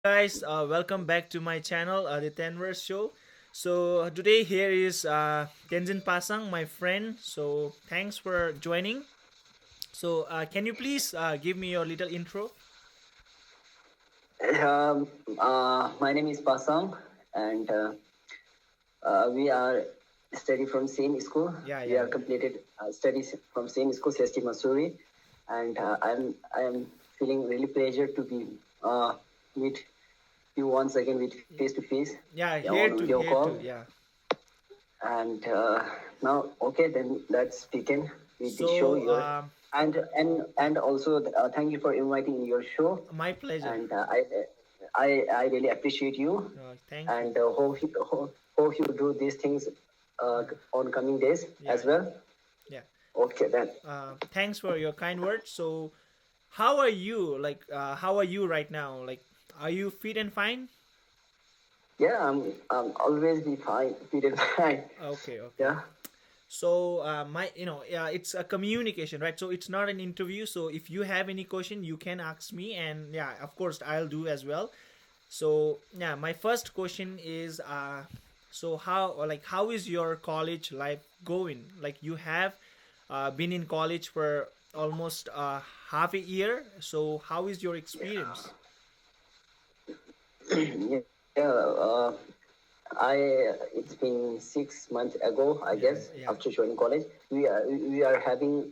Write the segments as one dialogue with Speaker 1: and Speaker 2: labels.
Speaker 1: Guys, welcome back to my channel, the Tenverse Show. So today here is Tenzin Pasang, my friend. So thanks for joining. So can you please give me your little intro?
Speaker 2: Um, my name is Pasang, and we are study from same school.
Speaker 1: Yeah,
Speaker 2: We
Speaker 1: yeah,
Speaker 2: are completed studies from same school, CST Masuri, and I'm feeling really pleasure to be meet you once again with face to face
Speaker 1: yeah. Here
Speaker 2: on
Speaker 1: too,
Speaker 2: video
Speaker 1: here too.
Speaker 2: call.
Speaker 1: Yeah.
Speaker 2: And now, okay, then let's begin with the show
Speaker 1: So
Speaker 2: here. And also thank you for inviting in your show,
Speaker 1: my pleasure.
Speaker 2: and I really appreciate you,
Speaker 1: Thank you.
Speaker 2: and hope you do these things on coming days
Speaker 1: Yeah,
Speaker 2: as well.
Speaker 1: yeah.
Speaker 2: Okay then.
Speaker 1: Thanks for your kind words. So how are you? How are you right now? Like, are you fit and fine?
Speaker 2: Yeah, I'm always be fine, fit and fine.
Speaker 1: Okay, okay.
Speaker 2: Yeah,
Speaker 1: So my it's a communication, right? So it's not an interview. So if you have any question, you can ask me, and yeah, of course I'll do as well. So yeah, my first question is so how is your college life going? Like, you have been in college for almost half a year. So how is your experience?
Speaker 2: yeah. I it's been 6 months ago, I
Speaker 1: Yeah,
Speaker 2: guess,
Speaker 1: yeah.
Speaker 2: after joining college. We are having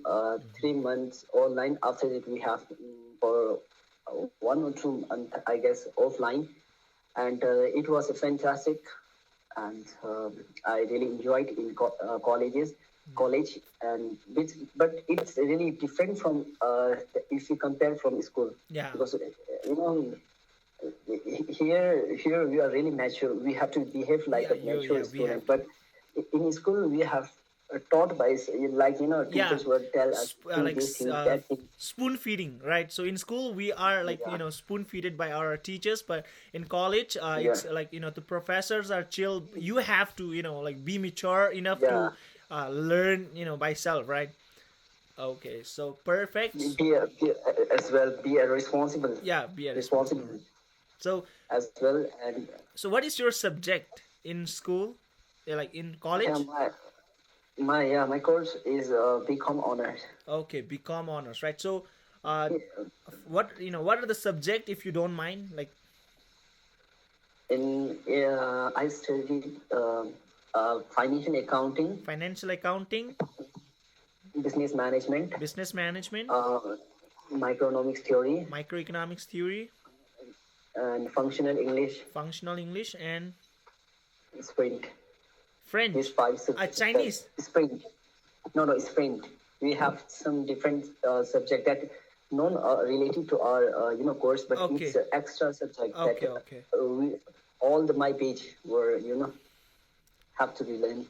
Speaker 2: 3 months online. After that, we have for 1 or 2 months, I guess, offline, and it was a fantastic, and I really enjoyed in colleges, college, and but it's really different from if you compare from school,
Speaker 1: Yeah,
Speaker 2: because you know here we are really mature. We have to behave like
Speaker 1: yeah.
Speaker 2: a
Speaker 1: You
Speaker 2: mature
Speaker 1: yeah, we
Speaker 2: student.
Speaker 1: have to.
Speaker 2: But in school we have taught by like
Speaker 1: Yeah,
Speaker 2: teachers will tell us do this thing, that thing.
Speaker 1: spoon feeding, right? So in school we are like
Speaker 2: Yeah,
Speaker 1: spoon feeded by our teachers, but in college
Speaker 2: yeah,
Speaker 1: it's like the professors are chill. You have to like be mature enough
Speaker 2: yeah.
Speaker 1: to learn by self, right? Okay, so perfect.
Speaker 2: As well, be a responsible,
Speaker 1: Yeah, be a responsible,
Speaker 2: responsible
Speaker 1: right? So
Speaker 2: as well. And
Speaker 1: what is your subject in school? Like in
Speaker 2: yeah,
Speaker 1: college?
Speaker 2: my course is become honors.
Speaker 1: Okay, become honors, right? So what are the subject, if you don't mind, like
Speaker 2: In I studied financial accounting,
Speaker 1: financial accounting,
Speaker 2: business management,
Speaker 1: business management,
Speaker 2: uh, microeconomics theory,
Speaker 1: microeconomics theory,
Speaker 2: and functional English,
Speaker 1: functional English, and
Speaker 2: sprint. These
Speaker 1: French.
Speaker 2: five subjects.
Speaker 1: Chinese.
Speaker 2: Sprint. No, sprint. We have some different subject that non related to our course, but it's
Speaker 1: Okay,
Speaker 2: an extra subject that
Speaker 1: okay, okay,
Speaker 2: we all the my page were have to be learned.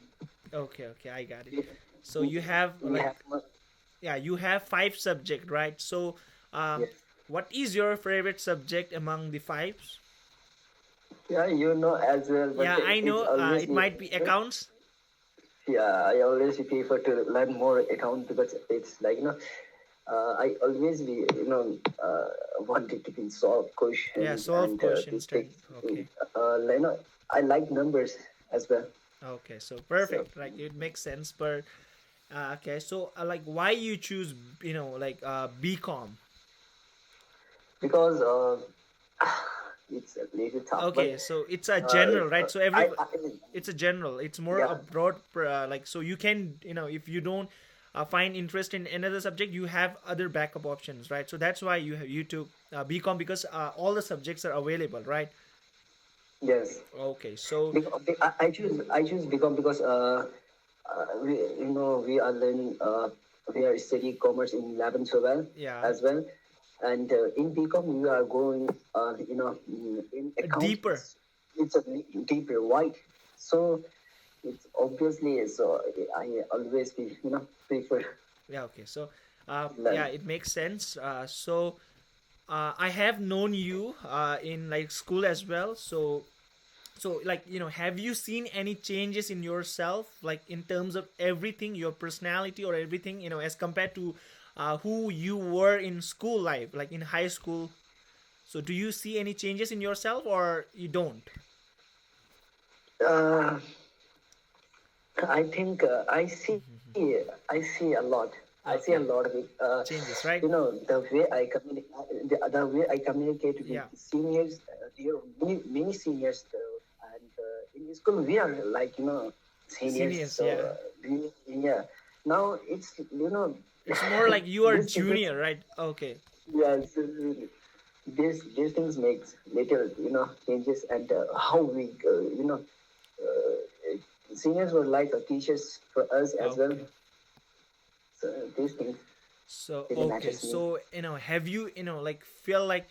Speaker 1: okay, okay. I got it.
Speaker 2: We,
Speaker 1: So
Speaker 2: we,
Speaker 1: you have
Speaker 2: we
Speaker 1: like
Speaker 2: have
Speaker 1: yeah, you have five subject, right? So
Speaker 2: yes.
Speaker 1: what is your favorite subject among the fives?
Speaker 2: Yeah, as well, but
Speaker 1: Yeah, I
Speaker 2: it's
Speaker 1: know.
Speaker 2: always
Speaker 1: It
Speaker 2: be
Speaker 1: might be accounts.
Speaker 2: yeah. I always prefer to learn more account because it's like I always be wanted to be solve
Speaker 1: Yeah,
Speaker 2: questions
Speaker 1: solve
Speaker 2: and
Speaker 1: questions.
Speaker 2: these
Speaker 1: Then
Speaker 2: things.
Speaker 1: okay.
Speaker 2: I like numbers as well.
Speaker 1: Okay, so
Speaker 2: So
Speaker 1: perfect. Like, it makes sense, but okay. So like, why you choose BCom?
Speaker 2: because it's a little tough, but
Speaker 1: Okay, so it's a
Speaker 2: uh,
Speaker 1: general, right? So
Speaker 2: I
Speaker 1: it's a general. It's more
Speaker 2: yeah,
Speaker 1: a broad, like, so you can, if you don't find interest in another subject, you have other backup options, right? So that's why you took BCom, because all the subjects are available, right?
Speaker 2: yes.
Speaker 1: Okay, so
Speaker 2: I choose become because we we are learning we are studying commerce in 11 so well
Speaker 1: yeah,
Speaker 2: as well, and in BCom we are going in account
Speaker 1: deeper.
Speaker 2: it's a deeper wide, so it's obviously so I always be prefer
Speaker 1: Yeah, okay. So yeah,
Speaker 2: learn.
Speaker 1: it makes sense. So I have known you in like school as well. So like, have you seen any changes in yourself, like in terms of everything, your personality or everything, as compared to who you were in school life, like in high school? So do you see any changes in yourself or you don't?
Speaker 2: Uh, I think I see a lot. I see a
Speaker 1: Okay,
Speaker 2: lot of it.
Speaker 1: changes, right?
Speaker 2: You know, the way I communicate with
Speaker 1: Yeah,
Speaker 2: seniors. There are many seniors, and in school we are like seniors.
Speaker 1: seniors,
Speaker 2: So
Speaker 1: yeah.
Speaker 2: yeah. Now it's
Speaker 1: It's more like you are
Speaker 2: these things.
Speaker 1: junior, right? Okay,
Speaker 2: Yes, these things makes little changes, and how we seniors were like teachers for us as well.
Speaker 1: okay.
Speaker 2: So these things
Speaker 1: So
Speaker 2: really
Speaker 1: okay,
Speaker 2: matters to me.
Speaker 1: so have you like feel like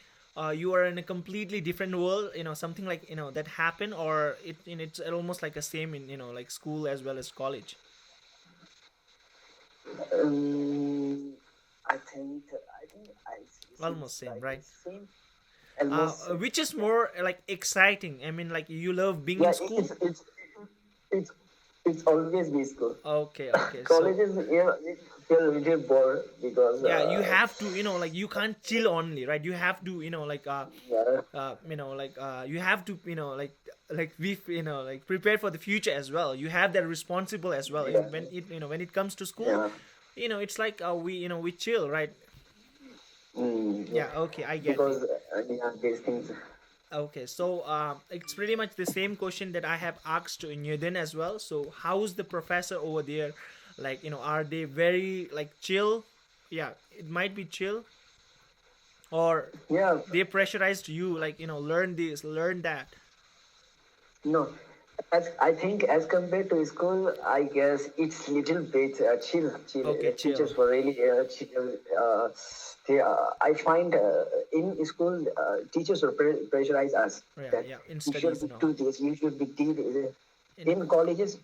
Speaker 1: you are in a completely different world? Something like that happened, or it's almost like a same in like school as well as college.
Speaker 2: Um, I seems
Speaker 1: Almost same,
Speaker 2: like the
Speaker 1: right?
Speaker 2: same, almost same.
Speaker 1: Which is
Speaker 2: Yeah,
Speaker 1: more like exciting? I mean, like you love being in
Speaker 2: yeah.
Speaker 1: school.
Speaker 2: It's it's always be school.
Speaker 1: Okay, okay. So
Speaker 2: Colleges, it feel a little bored because
Speaker 1: yeah, you have to like you can't chill only, right? You have to
Speaker 2: yeah,
Speaker 1: you have to be like prepared for the future as well. You have that responsible as well.
Speaker 2: yeah,
Speaker 1: When it comes to school,
Speaker 2: yeah.
Speaker 1: it's like we we chill, right?
Speaker 2: Yeah.
Speaker 1: Yeah, okay, I get it.
Speaker 2: Because yeah, these things.
Speaker 1: Okay, so it's pretty much the same question that I have asked in Yudin as well. So how's the professor over there? Like, are they very like chill? Yeah, it might be chill, or
Speaker 2: Yeah,
Speaker 1: they pressurized you like, learn this, learn that.
Speaker 2: no. As I think, as compared to school, I guess it's little bit chill. Chill.
Speaker 1: Okay, chill.
Speaker 2: Teachers were really chill. I find in school, teachers will pressurize us
Speaker 1: Yeah,
Speaker 2: that
Speaker 1: yeah, in
Speaker 2: you should
Speaker 1: studies,
Speaker 2: be do this, you should be do this.
Speaker 1: in
Speaker 2: In colleges,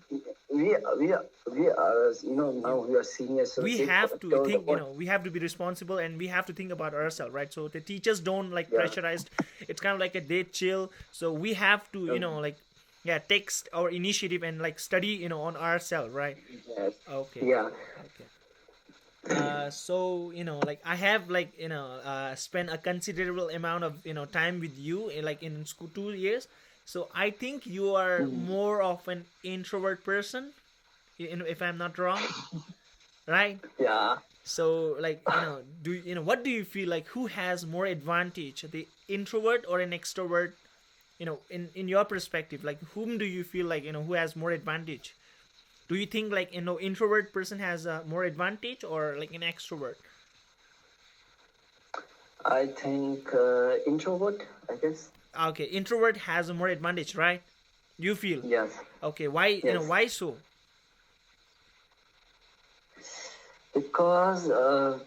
Speaker 2: we are now
Speaker 1: you
Speaker 2: we are seniors, so
Speaker 1: we
Speaker 2: they
Speaker 1: have to
Speaker 2: told
Speaker 1: think,
Speaker 2: what.
Speaker 1: we have to be responsible and we have to think about ourselves, right? So the teachers don't like
Speaker 2: Yeah.
Speaker 1: pressurized. It's kind of like a day chill, so we have to
Speaker 2: Um,
Speaker 1: like, yeah, take our initiative and like study on ourselves, right?
Speaker 2: yes.
Speaker 1: Okay,
Speaker 2: Yeah.
Speaker 1: okay. So like I have like spent a considerable amount of time with you like in school 2 years. So I think you are
Speaker 2: Mm.
Speaker 1: more of an introvert person, if I'm not wrong, right?
Speaker 2: Yeah.
Speaker 1: So like do what do you feel like, who has more advantage, the introvert or an extrovert? In your perspective, like whom do you feel like who has more advantage? Do you think like introvert person has more advantage or like an extrovert?
Speaker 2: I think introvert, I guess.
Speaker 1: Okay, introvert has a more advantage, right? You feel?
Speaker 2: Yes.
Speaker 1: Okay, why
Speaker 2: Yes.
Speaker 1: why so?
Speaker 2: Because uh,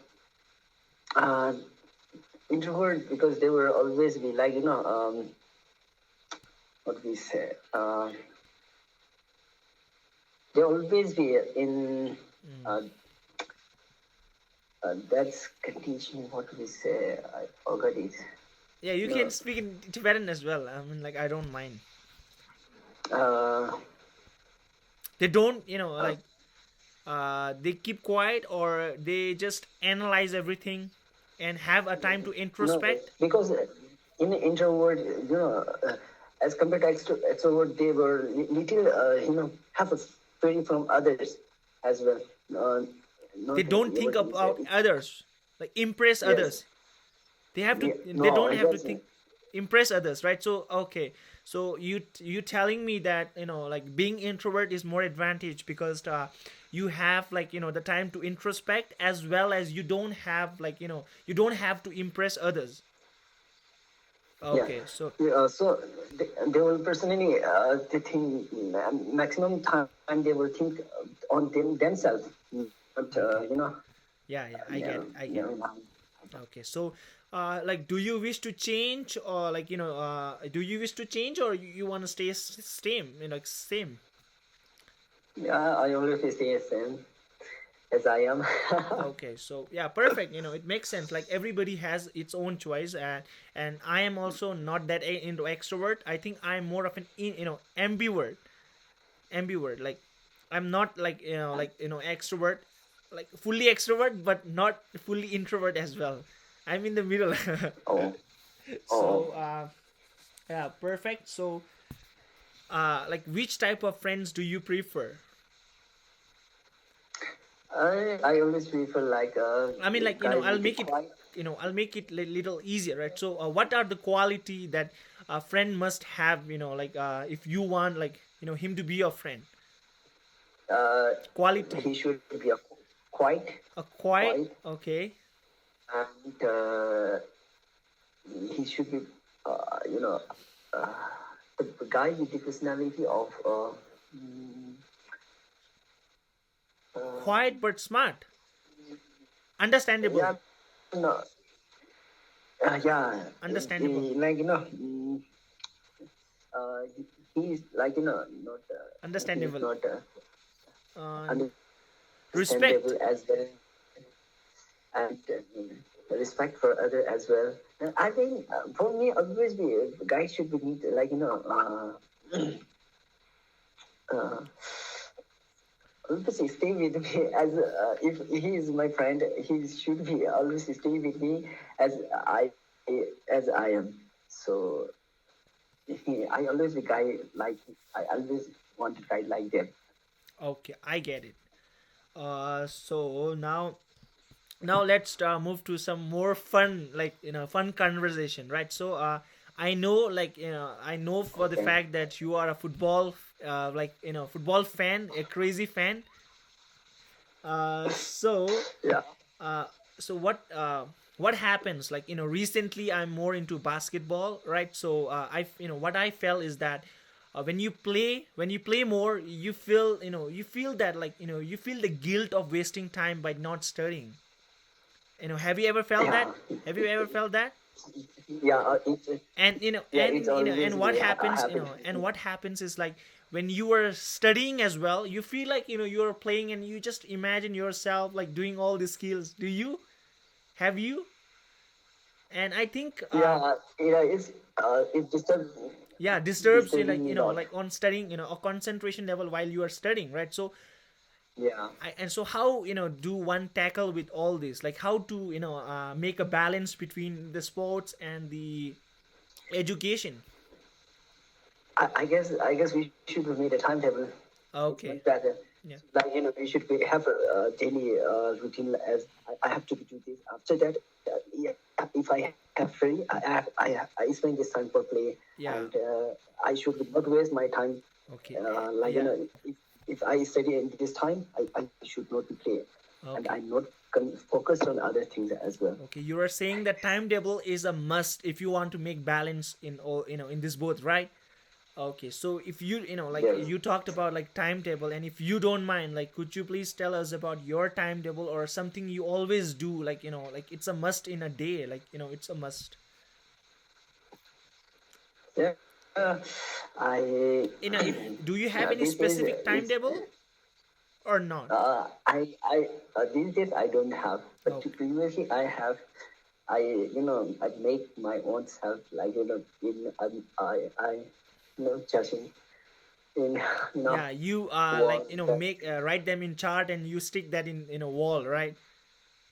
Speaker 2: introvert, because they will always be like what we say they always be in
Speaker 1: Mm.
Speaker 2: uh, that's condition, what we say, I forgot it.
Speaker 1: Yeah, you can
Speaker 2: No.
Speaker 1: speak in Tibetan as well. I mean, like I don't mind.
Speaker 2: uh,
Speaker 1: They don't
Speaker 2: uh,
Speaker 1: like they keep quiet or they just analyze everything and have a time to
Speaker 2: no,
Speaker 1: introspect.
Speaker 2: because in introvert, as compared to extrovert, they were little, have a free from others as well. Uh,
Speaker 1: They
Speaker 2: Not
Speaker 1: don't think
Speaker 2: what we say.
Speaker 1: about others, like impress
Speaker 2: Yes.
Speaker 1: others. They
Speaker 2: No,
Speaker 1: don't
Speaker 2: I
Speaker 1: have to
Speaker 2: guess.
Speaker 1: think, impress others, right? So okay, so you telling me that like being introvert is more advantage because you have like the time to introspect, as well as you don't have like you don't have to impress others.
Speaker 2: Yeah.
Speaker 1: Okay, so
Speaker 2: So they will personally, they think maximum time they will think on themselves, but
Speaker 1: okay, yeah, yeah, I get
Speaker 2: never,
Speaker 1: it, I get
Speaker 2: never
Speaker 1: it.
Speaker 2: mind.
Speaker 1: Okay, so like do you wish to change, or like do you wish to change, or you want to stay same, like same?
Speaker 2: Yeah, I always stay the same as I am.
Speaker 1: Okay, so yeah, perfect. It makes sense. Like everybody has its own choice, and I am also not that into extrovert. I think I'm more of an ambivert. Ambivert. Like I'm not like extrovert, like fully extrovert, but not fully introvert as well. I'm in the middle.
Speaker 2: Oh. Oh,
Speaker 1: So yeah, perfect. So like which type of friends do you prefer?
Speaker 2: I always prefer like
Speaker 1: I mean, like,
Speaker 2: guys
Speaker 1: I'll
Speaker 2: with the
Speaker 1: make it,
Speaker 2: quiet.
Speaker 1: I'll make it little easier, right? So, what are the quality that a friend must have? Like, if you want, like, him to be your friend,
Speaker 2: Uh,
Speaker 1: quality,
Speaker 2: he should be a quiet,
Speaker 1: a quiet,
Speaker 2: quiet,
Speaker 1: okay,
Speaker 2: and he should be, you know, uh, the guy with the personality of, mm, uh,
Speaker 1: quiet but smart, understandable,
Speaker 2: yeah, no, yeah,
Speaker 1: understandable,
Speaker 2: like he's like not he's
Speaker 1: understandable,
Speaker 2: not
Speaker 1: and respect.
Speaker 2: understandable as well, and respect for other as well. And I think for me, always be guys should be need like uh, always stay with me as if he is my friend, he should be always stay with me as I as I am. So I always be guy like I always want a guy like them.
Speaker 1: Okay, I get it. So now let's move to some more fun, like, fun conversation, right? So I know, like, I know for the
Speaker 2: Okay.
Speaker 1: fact that you are a football, like, football fan, a crazy fan. So
Speaker 2: Yeah.
Speaker 1: uh so what happens, like, recently I'm more into basketball, right? So what I felt is that when you play more, you feel that, like, you feel the guilt of wasting time by not studying. Have you ever felt
Speaker 2: Yeah.
Speaker 1: that? Have you ever felt that?
Speaker 2: Yeah.
Speaker 1: And
Speaker 2: Yeah. It's always
Speaker 1: what
Speaker 2: be
Speaker 1: happens,
Speaker 2: happened.
Speaker 1: is, like, when you are studying as well, you feel like, you're playing, and you just imagine yourself, like, doing all the skills. Do you have you And I think,
Speaker 2: Yeah. Yeah. It
Speaker 1: yeah, disturbs you, like,
Speaker 2: disturbing me a lot.
Speaker 1: like, on studying, a concentration level while you are studying, right? So
Speaker 2: Yeah.
Speaker 1: and so how, do one tackle with all this, like, how to, make a balance between the sports and the education?
Speaker 2: I guess we should have made a timetable. It's much
Speaker 1: Okay.
Speaker 2: better.
Speaker 1: Yeah.
Speaker 2: So, like we should have a daily routine. As I have to do this. After that, yeah, if I have free, I spend this time for play,
Speaker 1: Yeah.
Speaker 2: and I should not waste my time.
Speaker 1: Okay.
Speaker 2: Like
Speaker 1: Yeah.
Speaker 2: if I study in this time, I should not be play, and
Speaker 1: Okay.
Speaker 2: I'm not focused on other things as well.
Speaker 1: Okay, you are saying that timetable is a must if you want to make balance in all, in this both, right? Okay, so if like,
Speaker 2: Yes.
Speaker 1: you talked about, like, timetable, and if you don't mind, like, could you please tell us about your timetable, or something you always do, like, like, it's a must in a day, like, it's a must.
Speaker 2: Yeah. I
Speaker 1: If Do you have any
Speaker 2: these days
Speaker 1: specific
Speaker 2: it's
Speaker 1: timetable or not?
Speaker 2: these days I don't have, but
Speaker 1: Okay.
Speaker 2: previously I have. I make my own self like in judging in
Speaker 1: Yeah, you like,
Speaker 2: walls that
Speaker 1: make write them in chart, and you stick that in a wall, right?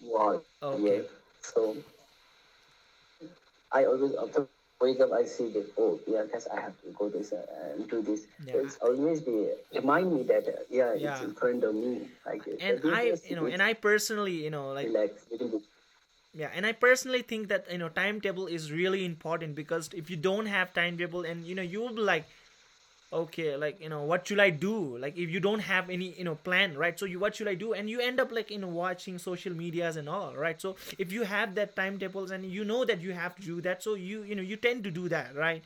Speaker 2: wall.
Speaker 1: Okay.
Speaker 2: Yes. So I always after wake up I see that, oh yeah, guess I have to go this and do this. So
Speaker 1: Yeah.
Speaker 2: it's always be remind me that yeah, it's
Speaker 1: Yeah.
Speaker 2: in front of me like this.
Speaker 1: And
Speaker 2: These days
Speaker 1: and
Speaker 2: it's
Speaker 1: I personally, like,
Speaker 2: relax little bit.
Speaker 1: yeah, and I personally think that, timetable is really important, because if you don't have timetable, and you will be like, okay, like, what should I do, like, if you don't have any, plan, right? So what should I do, and you end up, like, watching social medias and all, right? So if you have that timetables, and you know that you have to do that, so you tend to do that, right?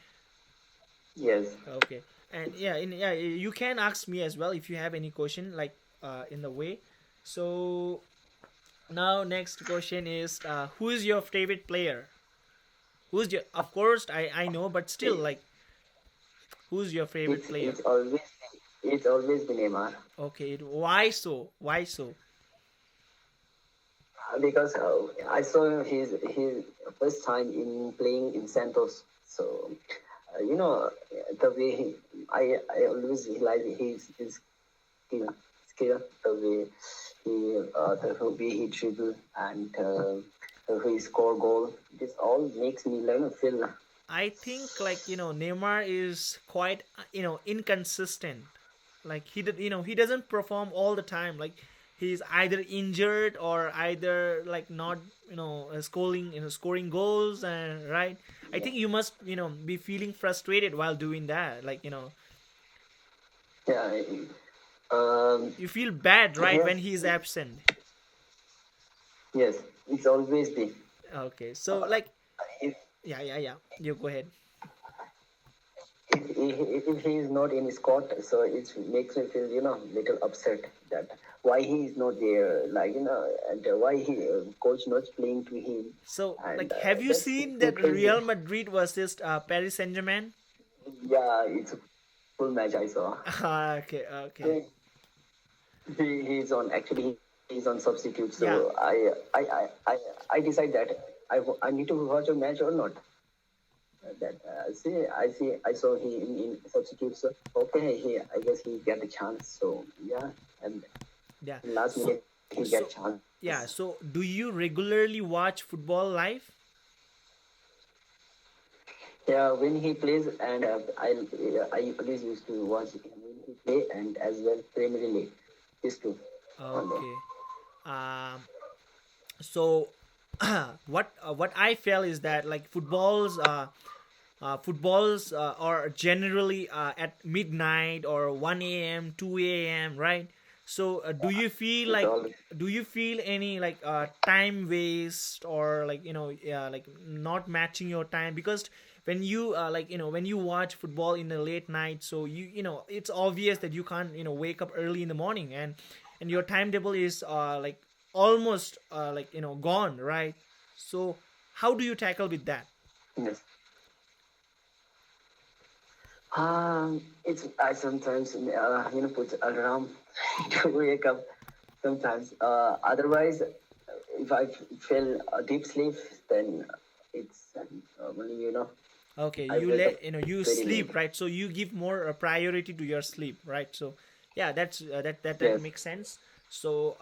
Speaker 2: Yes.
Speaker 1: Okay. And yeah, you can ask me as well if you have any question, like, in the way. So now next question is, who is your favorite player? Who's your Of course, I know, but still,
Speaker 2: It,
Speaker 1: like, who's your favorite
Speaker 2: it's
Speaker 1: player?
Speaker 2: it's always it's always been Neymar.
Speaker 1: Okay, why so? Why so?
Speaker 2: Because I saw his first time in playing in Santos. So the way I always realize his skill, the way the way he dribble and the way he score goal. this all makes me feel.
Speaker 1: I think like Neymar is quite inconsistent. Like he doesn't perform all the time. Like he's either injured or either like not scoring goals and right. I think you must be feeling frustrated while doing that. Like
Speaker 2: Yeah.
Speaker 1: you feel bad right when
Speaker 2: Yes.
Speaker 1: he's absent.
Speaker 2: Yes. It's always the.
Speaker 1: Okay, so
Speaker 2: Uh,
Speaker 1: like
Speaker 2: if,
Speaker 1: yeah. You go ahead.
Speaker 2: if he is not in his court, so it makes me feel little upset that why he is not there, and why he coach not playing to him,
Speaker 1: So
Speaker 2: and
Speaker 1: like, have you
Speaker 2: that's
Speaker 1: seen
Speaker 2: too
Speaker 1: that
Speaker 2: crazy.
Speaker 1: Real Madrid versus Paris Saint Germain?
Speaker 2: Yeah, it's a full match I saw.
Speaker 1: Okay, okay.
Speaker 2: He's on actually he's on substitute,
Speaker 1: Yeah.
Speaker 2: so I decide that I need to watch a match or not. That I saw he in substitute. So okay, I guess he get the chance. So yeah, and
Speaker 1: Yeah.
Speaker 2: in last
Speaker 1: So,
Speaker 2: minute he get
Speaker 1: so
Speaker 2: chance.
Speaker 1: yeah. So, do you regularly watch football live?
Speaker 2: Yeah, when he plays, and I always used to watch him when he play, and as well Premier League. These two. On there.
Speaker 1: Okay. Um. So, what I feel is that like footballs are generally at midnight or 1 a.m., 2 a.m., right? So,
Speaker 2: It's all
Speaker 1: do you feel any like time waste or like like not matching your time? Because when you when you watch football in the late night, so it's obvious that you can't wake up early in the morning, and your timetable is like almost like gone, right? So how do you tackle with that?
Speaker 2: yes. It's I sometimes put alarm to wake up. Sometimes, otherwise, if I feel a deep sleep, then it's normally
Speaker 1: Okay,
Speaker 2: I
Speaker 1: you
Speaker 2: wake up
Speaker 1: let you
Speaker 2: very late.
Speaker 1: sleep, right? So you give more priority to your sleep, right? So yeah, that's that
Speaker 2: Yes.
Speaker 1: makes sense. So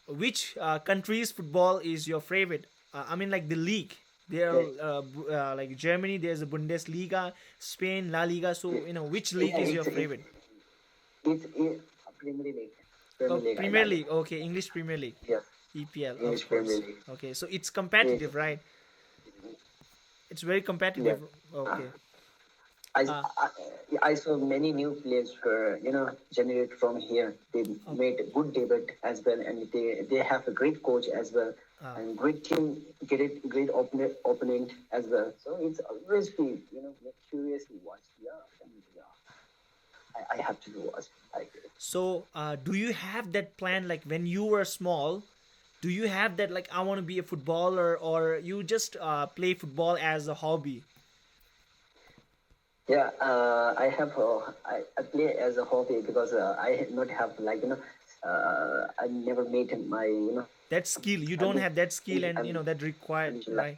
Speaker 1: which country's football is your favorite? I mean, like the league. There
Speaker 2: Yeah,
Speaker 1: are like Germany. There's a Bundesliga, Spain, La Liga.
Speaker 2: yeah,
Speaker 1: So which
Speaker 2: yeah,
Speaker 1: league is your favorite?
Speaker 2: it's Premier League.
Speaker 1: Oh,
Speaker 2: Premier League, I
Speaker 1: Premier
Speaker 2: like it.
Speaker 1: League. Okay, English Premier League,
Speaker 2: Yes,
Speaker 1: EPL, of
Speaker 2: English Premier
Speaker 1: course.
Speaker 2: League.
Speaker 1: Okay, so it's
Speaker 2: Yes,
Speaker 1: competitive, right? It's very
Speaker 2: yes.
Speaker 1: competitive.
Speaker 2: Uh,
Speaker 1: Okay.
Speaker 2: I,
Speaker 1: Uh,
Speaker 2: I I saw many new players for generate from here. They
Speaker 1: okay.
Speaker 2: made good debut as well, and they have a great coach as well,
Speaker 1: Uh,
Speaker 2: and great team. Get it, great opponent as well. So it's always be curious to watch. Yeah, and yeah, I have to watch like this.
Speaker 1: so do you have that plan like when you were small? Do you have that like I want to be a footballer, or you just play football as a hobby?
Speaker 2: Yeah, I have I play as a hobby because I not have I never made my
Speaker 1: That skill you don't
Speaker 2: ambition,
Speaker 1: have that skill, and that required,
Speaker 2: ambition
Speaker 1: right?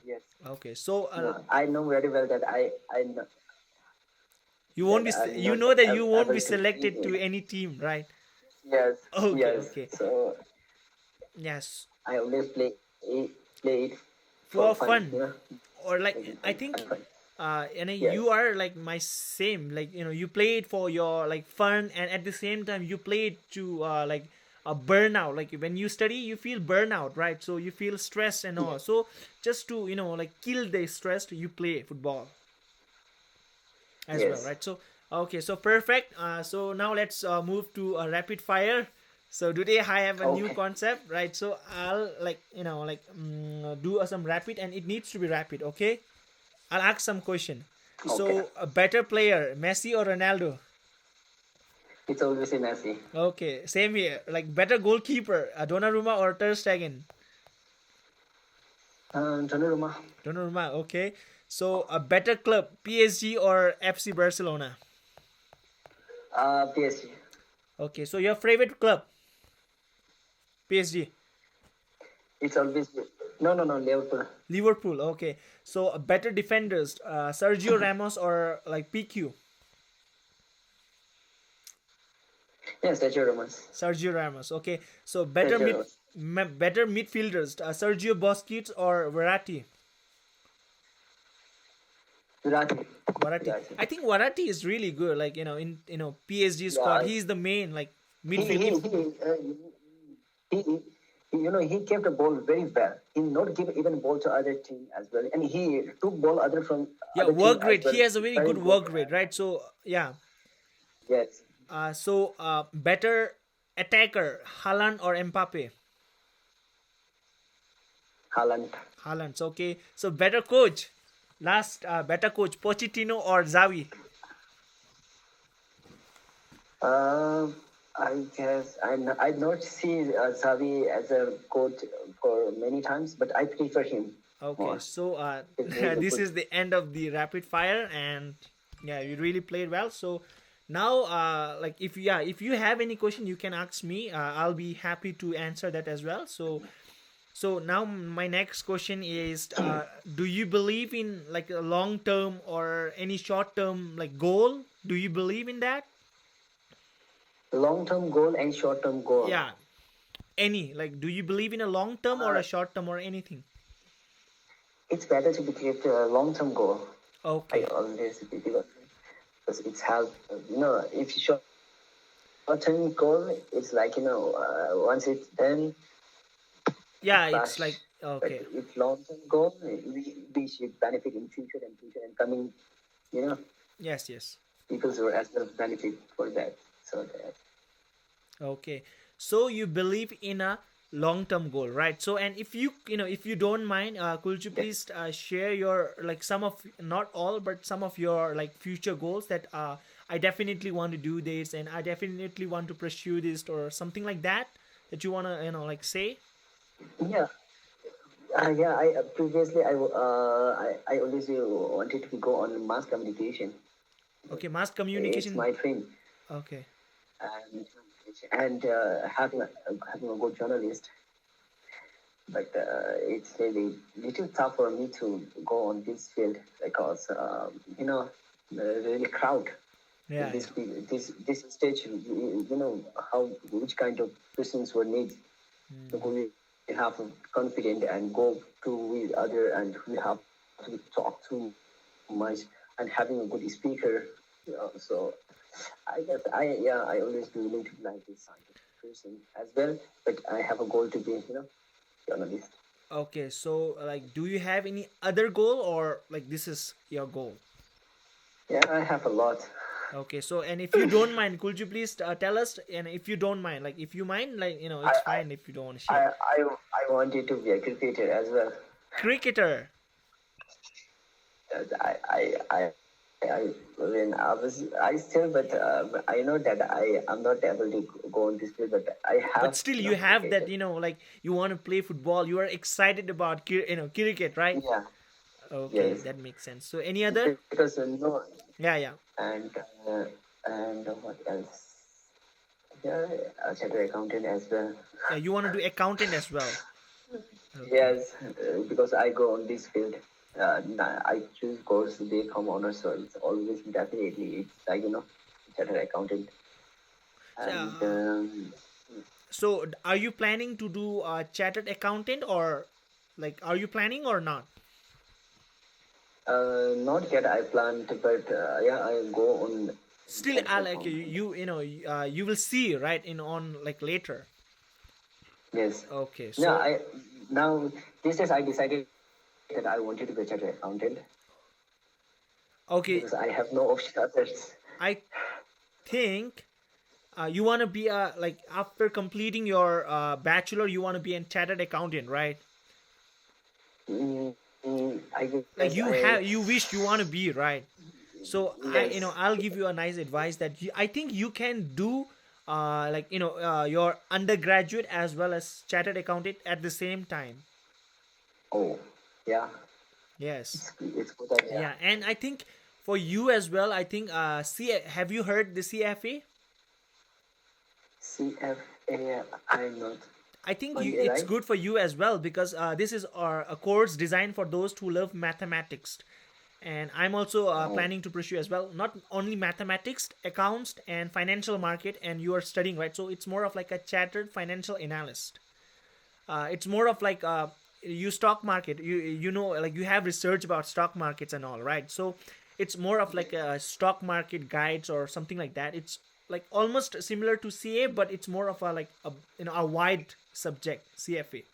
Speaker 2: yes.
Speaker 1: Okay, so
Speaker 2: No, I know very well that
Speaker 1: you won't
Speaker 2: that
Speaker 1: be
Speaker 2: I'm
Speaker 1: you
Speaker 2: not
Speaker 1: know that you won't be
Speaker 2: able to play
Speaker 1: selected to
Speaker 2: here.
Speaker 1: any team, right?
Speaker 2: Yes,
Speaker 1: Okay,
Speaker 2: yes.
Speaker 1: okay.
Speaker 2: So
Speaker 1: Yes,
Speaker 2: I always play it for
Speaker 1: for
Speaker 2: fun,
Speaker 1: fun, or like
Speaker 2: making
Speaker 1: I
Speaker 2: fun,
Speaker 1: think
Speaker 2: fun.
Speaker 1: and
Speaker 2: Yes,
Speaker 1: you are like my same, like you play it for your like fun, and at the same time you play it to like a burnout. Like when you study you feel burnout, right? So you feel stress and all,
Speaker 2: yes.
Speaker 1: so just to like kill the stress, you play football as well,
Speaker 2: Yes.
Speaker 1: right? So okay, so perfect. So now let's move to a rapid fire. So today I have a new
Speaker 2: Okay.
Speaker 1: concept, right? So I'll like do some rapid, and it needs to be rapid, okay? I'll ask some question.
Speaker 2: Okay.
Speaker 1: So a better player, Messi or Ronaldo?
Speaker 2: It's always a messy.
Speaker 1: Okay, same here. Like better goalkeeper, Donnarumma or Ter Stegen?
Speaker 2: Donnarumma,
Speaker 1: Donnarumma. Okay. So a better club, PSG or FC Barcelona?
Speaker 2: PSG.
Speaker 1: Okay. So your favorite club, PSG.
Speaker 2: It's always no Liverpool.
Speaker 1: Liverpool. Okay. So a better defenders, Sergio Ramos or like PQ?
Speaker 2: Yes, Sergio Ramos.
Speaker 1: Sergio Ramos. Okay. So better
Speaker 2: Sergio
Speaker 1: mid
Speaker 2: Ramos.
Speaker 1: Better midfielders, Sergio Busquets or Verratti?
Speaker 2: Virati.
Speaker 1: Verratti.
Speaker 2: Virati.
Speaker 1: I think Verratti is really good. Like in PSG squad,
Speaker 2: Yeah,
Speaker 1: he's the main like
Speaker 2: he
Speaker 1: midfield.
Speaker 2: he
Speaker 1: If
Speaker 2: he, uh, he he kept the ball very well. He not give even ball to other team as well, and he took ball other from
Speaker 1: yeah,
Speaker 2: other team
Speaker 1: work
Speaker 2: as
Speaker 1: rate.
Speaker 2: well.
Speaker 1: He has a very
Speaker 2: Very
Speaker 1: good
Speaker 2: good.
Speaker 1: work rate, right? So yeah.
Speaker 2: Yes,
Speaker 1: Better attacker, Haaland or Mbappe?
Speaker 2: Haaland.
Speaker 1: Haaland. So, okay. So better coach. Last better coach, Pochettino or Xavi?
Speaker 2: Uh, I guess I not see Xavi as a coach for many times, but I prefer him
Speaker 1: Okay,
Speaker 2: more.
Speaker 1: so
Speaker 2: He's very
Speaker 1: this
Speaker 2: good.
Speaker 1: is the end of the rapid fire, and yeah, you really played well. So now, like if you have any question, you can ask me. I'll be happy to answer that as well. So now my next question is: do you believe in like a long term or any short term like goal? Do you believe in that?
Speaker 2: Long term goal and short term goal.
Speaker 1: Yeah, any like do you believe in a long term or
Speaker 2: Uh,
Speaker 1: a short term or anything?
Speaker 2: it's better to create a long term goal. I
Speaker 1: Okay.
Speaker 2: always because it's help. If you short term goal, it's like once it's done,
Speaker 1: Yeah, it's
Speaker 2: flash.
Speaker 1: like
Speaker 2: But
Speaker 1: okay.
Speaker 2: if long term goal, we should benefit in future and coming. You know,
Speaker 1: Yes, yes.
Speaker 2: people who as well benefit for that. So that
Speaker 1: Okay. So you believe in a long-term goal, right? So and if if you don't mind, could you
Speaker 2: yes.
Speaker 1: please share your like some of not all but some of your like future goals that I definitely want to do this and I definitely want to pursue this or something like that that you want to like say?
Speaker 2: Yeah, yeah. I previously I always wanted to go on mass communication.
Speaker 1: Okay, mass
Speaker 2: It's
Speaker 1: communication.
Speaker 2: my dream,
Speaker 1: Okay.
Speaker 2: and having a good journalist. But it's really little tough for me to go on this field because really crowd.
Speaker 1: Yeah,
Speaker 2: This
Speaker 1: yeah.
Speaker 2: this stage, how which kind of persons were need to go have confident and go to with other, and we have to talk too much and having a good speaker. So I guess I always be willing to be like this kind of person as well. But I have a goal to be journalist.
Speaker 1: Okay, so like do you have any other goal or like this is your goal?
Speaker 2: Yeah, I have a lot.
Speaker 1: Okay, so and if you don't mind, could you please tell us? And if you don't mind, like if you mind, like
Speaker 2: I
Speaker 1: it's fine if you don't want to
Speaker 2: I
Speaker 1: share.
Speaker 2: I I, I wanted to be a cricketer as well.
Speaker 1: Cricketer.
Speaker 2: Uh, I I I when I still, but I know that I am not able to go on this field, but I
Speaker 1: But
Speaker 2: have
Speaker 1: still, you have that,
Speaker 2: cricketer.
Speaker 1: like you want to play football. You are excited about, cricket, right?
Speaker 2: Yeah,
Speaker 1: Okay,
Speaker 2: yes,
Speaker 1: that makes sense. So, any other?
Speaker 2: because no,
Speaker 1: Yeah, yeah.
Speaker 2: and uh, and what else? Yeah, a chartered accountant as well.
Speaker 1: Yeah, you want to do accountant as well. Okay.
Speaker 2: Yes, because I go on this field. I choose course they come honor, so it's always definitely it's like chartered accountant.
Speaker 1: So,
Speaker 2: And
Speaker 1: are you planning to do a chartered accountant or like are you planning or not?
Speaker 2: not yet I planned, but yeah, I go on
Speaker 1: Still,
Speaker 2: chartered
Speaker 1: I like
Speaker 2: accountant.
Speaker 1: you will see right in on like later.
Speaker 2: Yes.
Speaker 1: Okay,
Speaker 2: No,
Speaker 1: so
Speaker 2: now this is I decided that I wanted to be a chartered accountant
Speaker 1: okay,
Speaker 2: because I have no option others.
Speaker 1: I think you want to be a like after completing your bachelor, you want to be a chartered accountant, right?
Speaker 2: I
Speaker 1: Like
Speaker 2: guess I
Speaker 1: you wish you want to be right. So
Speaker 2: yes.
Speaker 1: I'll give you a nice advice that I think you can do like your undergraduate as well as chartered accountant at the same time.
Speaker 2: Oh, yeah.
Speaker 1: Yes.
Speaker 2: It's good idea.
Speaker 1: Yeah, and I think for you as well, I think have you heard the CFA?
Speaker 2: CFA, I'm not
Speaker 1: I think
Speaker 2: on
Speaker 1: it's
Speaker 2: right?
Speaker 1: good for you as well because this is a course designed for those who love mathematics, and I'm also
Speaker 2: Oh,
Speaker 1: planning to pursue as well. Not only mathematics, accounts, and financial market, and you are studying right, so it's more of like a chartered financial analyst. it's more of like you stock market. You know, like you have research about stock markets and all, right? So it's more of like a stock market guides or something like that. It's like almost similar to CA, but it's more of a like a, you know, a wide subject, CFA.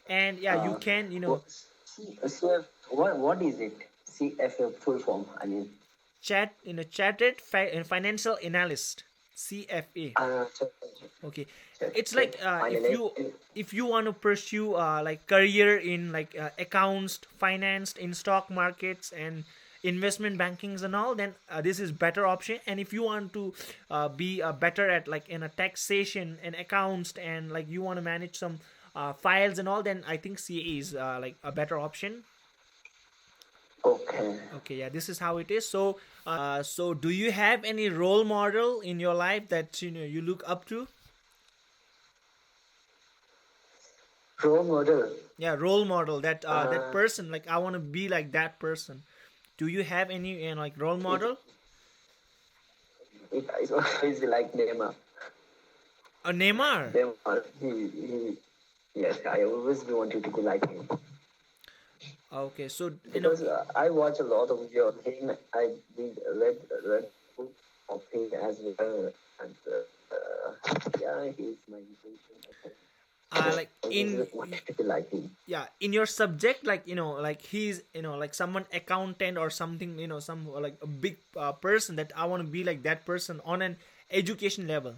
Speaker 1: And yeah, you
Speaker 2: Uh,
Speaker 1: can, you know,
Speaker 2: what, CF, what is it? CFA full form. I mean,
Speaker 1: chat in a chartered financial analyst, CFA.
Speaker 2: check,
Speaker 1: Okay,
Speaker 2: check,
Speaker 1: it's
Speaker 2: check.
Speaker 1: like
Speaker 2: Finally,
Speaker 1: if you want to pursue like career in like accounts, finance, in stock markets and investment bankings and all, then this is better option. And if you want to be better at like in a taxation and accounts, and like you want to manage some files and all, then I think CA is like a better option.
Speaker 2: okay.
Speaker 1: Okay, yeah, this is how it is. So so do you have any role model in your life that you know you look up to?
Speaker 2: Role model.
Speaker 1: Yeah, role model, that that
Speaker 2: Uh,
Speaker 1: person, like I want to be like that person. Do you have any like role
Speaker 2: it,
Speaker 1: model?
Speaker 2: it's always like Neymar.
Speaker 1: Neymar.
Speaker 2: Neymar. Yes, I always wanted to be like him.
Speaker 1: Okay, so you know,
Speaker 2: Because I watch a lot of video on him. I read book of him as well, and yeah, he's my inspiration. I
Speaker 1: like
Speaker 2: always wanted to be like him.
Speaker 1: yeah, in your subject, like you know, like he's, you know, like someone accountant or something, you know, some like a big person that I want to be like that person on an education level.